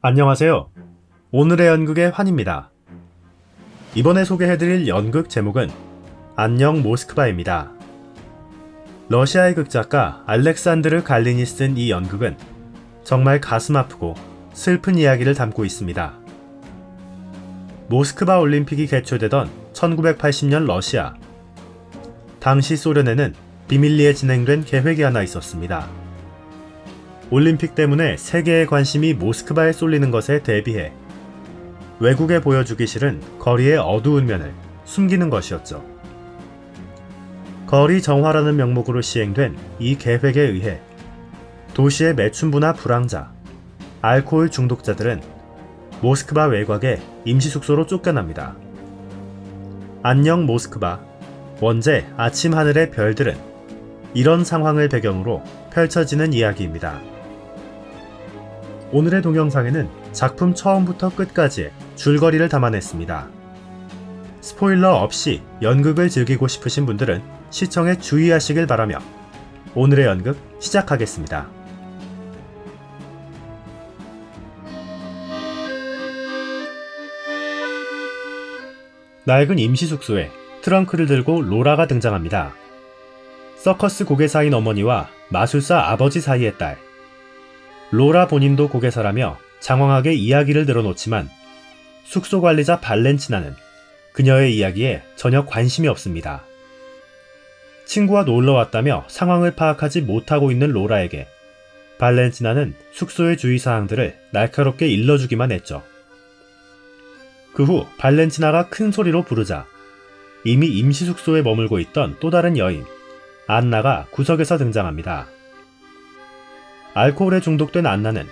안녕하세요. 오늘의 연극의 환입니다. 이번에 소개해드릴 연극 제목은 안녕 모스크바입니다. 러시아의 극작가 알렉산드르 갈린이 쓴 이 연극은 정말 가슴 아프고 슬픈 이야기를 담고 있습니다. 모스크바 올림픽이 개최되던 1980년 러시아. 당시 소련에는 비밀리에 진행된 계획이 하나 있었습니다. 올림픽 때문에 세계의 관심이 모스크바에 쏠리는 것에 대비해 외국에 보여주기 싫은 거리의 어두운 면을 숨기는 것이었죠. 거리 정화라는 명목으로 시행된 이 계획에 의해 도시의 매춘부나 불황자, 알코올 중독자들은 모스크바 외곽의 임시숙소로 쫓겨납니다. 안녕 모스크바, 원제 아침 하늘의 별들은 이런 상황을 배경으로 펼쳐지는 이야기입니다. 오늘의 동영상에는 작품 처음부터 끝까지의 줄거리를 담아냈습니다. 스포일러 없이 연극을 즐기고 싶으신 분들은 시청에 주의하시길 바라며 오늘의 연극 시작하겠습니다. 낡은 임시숙소에 트렁크를 들고 로라가 등장합니다. 서커스 고개사인 어머니와 마술사 아버지 사이의 딸. 로라 본인도 고개사라며 장황하게 이야기를 늘어놓지만 숙소 관리자 발렌치나는 그녀의 이야기에 전혀 관심이 없습니다. 친구와 놀러 왔다며 상황을 파악하지 못하고 있는 로라에게 발렌치나는 숙소의 주의사항들을 날카롭게 일러주기만 했죠. 그 후 발렌치나가 큰 소리로 부르자 이미 임시숙소에 머물고 있던 또 다른 여인 안나가 구석에서 등장합니다. 알코올에 중독된 안나는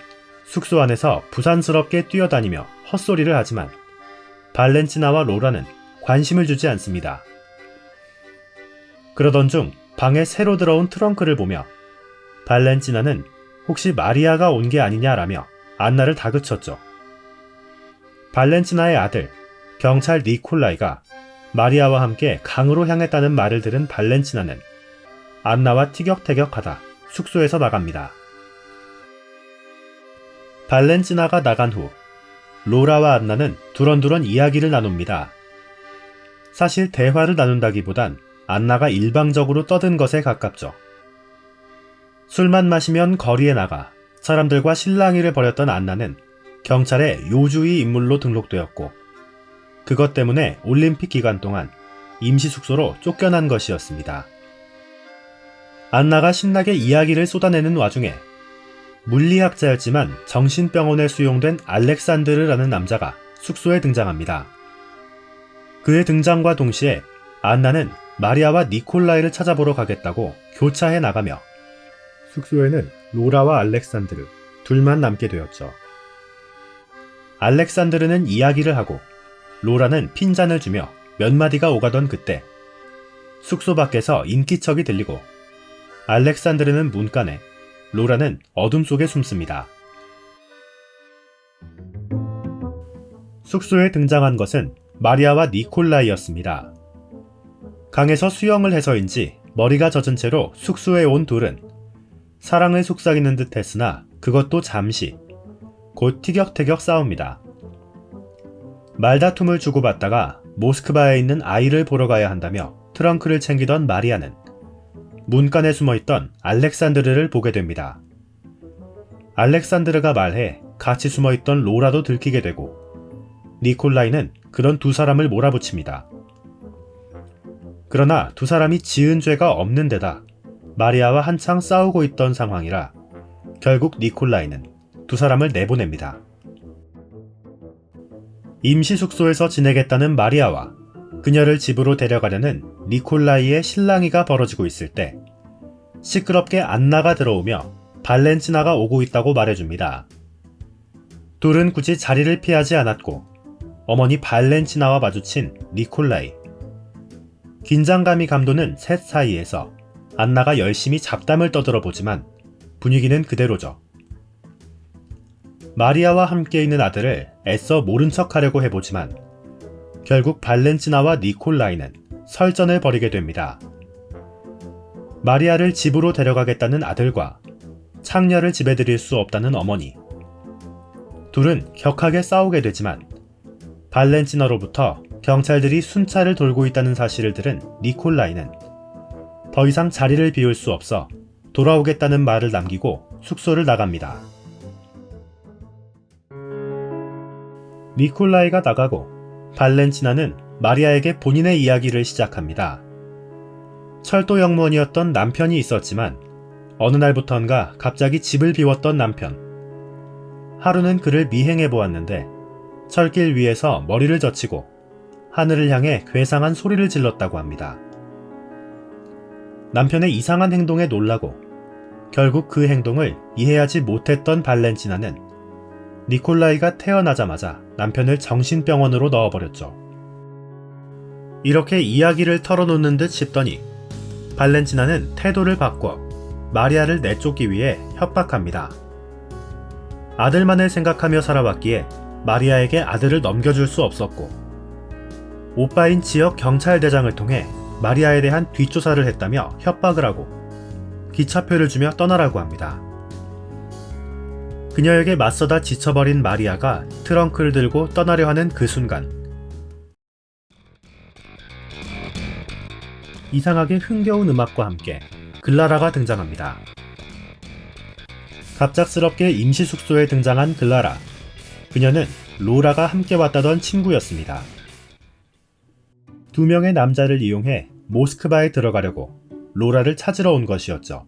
숙소 안에서 부산스럽게 뛰어다니며 헛소리를 하지만 발렌치나와 로라는 관심을 주지 않습니다. 그러던 중 방에 새로 들어온 트렁크를 보며 발렌치나는 혹시 마리아가 온 게 아니냐라며 안나를 다그쳤죠. 발렌치나의 아들, 경찰 니콜라이가 마리아와 함께 강으로 향했다는 말을 들은 발렌치나는 안나와 티격태격하다 숙소에서 나갑니다. 발렌치나가 나간 후 로라와 안나는 두런두런 이야기를 나눕니다. 사실 대화를 나눈다기보단 안나가 일방적으로 떠든 것에 가깝죠. 술만 마시면 거리에 나가 사람들과 실랑이를 벌였던 안나는 경찰의 요주의 인물로 등록되었고 그것 때문에 올림픽 기간 동안 임시숙소로 쫓겨난 것이었습니다. 안나가 신나게 이야기를 쏟아내는 와중에 물리학자였지만 정신병원에 수용된 알렉산드르라는 남자가 숙소에 등장합니다. 그의 등장과 동시에 안나는 마리아와 니콜라이를 찾아보러 가겠다고 교차해 나가며 숙소에는 로라와 알렉산드르 둘만 남게 되었죠. 알렉산드르는 이야기를 하고 로라는 핀잔을 주며 몇 마디가 오가던 그때 숙소 밖에서 인기척이 들리고 알렉산드르는 문간에 로라는 어둠 속에 숨습니다. 숙소에 등장한 것은 마리아와 니콜라이였습니다. 강에서 수영을 해서인지 머리가 젖은 채로 숙소에 온 둘은 사랑을 속삭이는 듯 했으나 그것도 잠시 곧 티격태격 싸웁니다. 말다툼을 주고받다가 모스크바에 있는 아이를 보러 가야 한다며 트렁크를 챙기던 마리아는 문간에 숨어있던 알렉산드르를 보게 됩니다. 알렉산드르가 말해 같이 숨어있던 로라도 들키게 되고 니콜라이는 그런 두 사람을 몰아붙입니다. 그러나 두 사람이 지은 죄가 없는 데다 마리아와 한창 싸우고 있던 상황이라 결국 니콜라이는 두 사람을 내보냅니다. 임시숙소에서 지내겠다는 마리아와 그녀를 집으로 데려가려는 니콜라이의 실랑이가 벌어지고 있을 때 시끄럽게 안나가 들어오며 발렌치나가 오고 있다고 말해줍니다. 둘은 굳이 자리를 피하지 않았고 어머니 발렌치나와 마주친 니콜라이. 긴장감이 감도는 셋 사이에서 안나가 열심히 잡담을 떠들어 보지만 분위기는 그대로죠. 마리아와 함께 있는 아들을 애써 모른 척하려고 해보지만 결국 발렌치나와 니콜라이는 설전을 벌이게 됩니다. 마리아를 집으로 데려가겠다는 아들과 창녀를 집에 들일 수 없다는 어머니. 둘은 격하게 싸우게 되지만 발렌티나로부터 경찰들이 순찰을 돌고 있다는 사실을 들은 니콜라이는 더 이상 자리를 비울 수 없어 돌아오겠다는 말을 남기고 숙소를 나갑니다. 니콜라이가 나가고 발렌티나는 마리아에게 본인의 이야기를 시작합니다. 철도 영무원이었던 남편이 있었지만 어느 날부턴가 갑자기 집을 비웠던 남편. 하루는 그를 미행해 보았는데 철길 위에서 머리를 젖히고 하늘을 향해 괴상한 소리를 질렀다고 합니다. 남편의 이상한 행동에 놀라고 결국 그 행동을 이해하지 못했던 발렌티나는 니콜라이가 태어나자마자 남편을 정신병원으로 넣어버렸죠. 이렇게 이야기를 털어놓는 듯 싶더니 발렌티나는 태도를 바꿔 마리아를 내쫓기 위해 협박합니다. 아들만을 생각하며 살아왔기에 마리아에게 아들을 넘겨줄 수 없었고 오빠인 지역 경찰대장을 통해 마리아에 대한 뒷조사를 했다며 협박을 하고 기차표를 주며 떠나라고 합니다. 그녀에게 맞서다 지쳐버린 마리아가 트렁크를 들고 떠나려 하는 그 순간 이상하게 흥겨운 음악과 함께 글라라가 등장합니다. 갑작스럽게 임시 숙소에 등장한 글라라. 그녀는 로라가 함께 왔다던 친구였습니다. 두 명의 남자를 이용해 모스크바에 들어가려고 로라를 찾으러 온 것이었죠.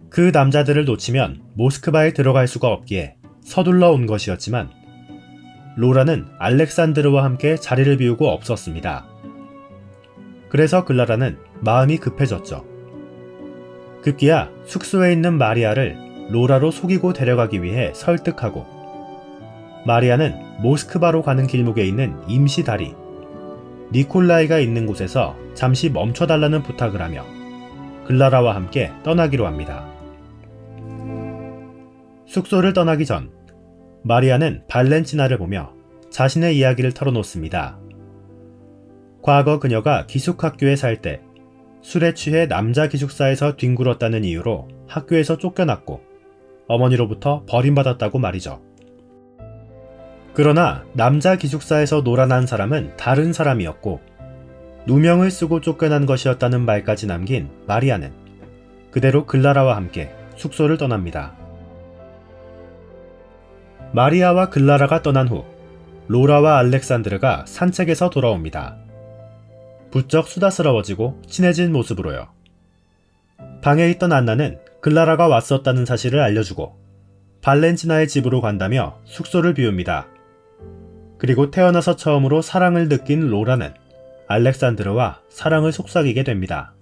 그 남자들을 놓치면 모스크바에 들어갈 수가 없기에 서둘러 온 것이었지만 로라는 알렉산드르와 함께 자리를 비우고 없었습니다. 그래서 글라라는 마음이 급해졌죠. 급기야 숙소에 있는 마리아를 로라로 속이고 데려가기 위해 설득하고 마리아는 모스크바로 가는 길목에 있는 임시 다리 니콜라이가 있는 곳에서 잠시 멈춰달라는 부탁을 하며 글라라와 함께 떠나기로 합니다. 숙소를 떠나기 전 마리아는 발렌티나를 보며 자신의 이야기를 털어놓습니다. 과거 그녀가 기숙학교에 살 때 술에 취해 남자 기숙사에서 뒹굴었다는 이유로 학교에서 쫓겨났고 어머니로부터 버림받았다고 말이죠. 그러나 남자 기숙사에서 놀아난 사람은 다른 사람이었고 누명을 쓰고 쫓겨난 것이었다는 말까지 남긴 마리아는 그대로 글라라와 함께 숙소를 떠납니다. 마리아와 글라라가 떠난 후 로라와 알렉산드르가 산책에서 돌아옵니다. 부쩍 수다스러워지고 친해진 모습으로요. 방에 있던 안나는 글라라가 왔었다는 사실을 알려주고 발렌티나의 집으로 간다며 숙소를 비웁니다. 그리고 태어나서 처음으로 사랑을 느낀 로라는 알렉산드르와 사랑을 속삭이게 됩니다.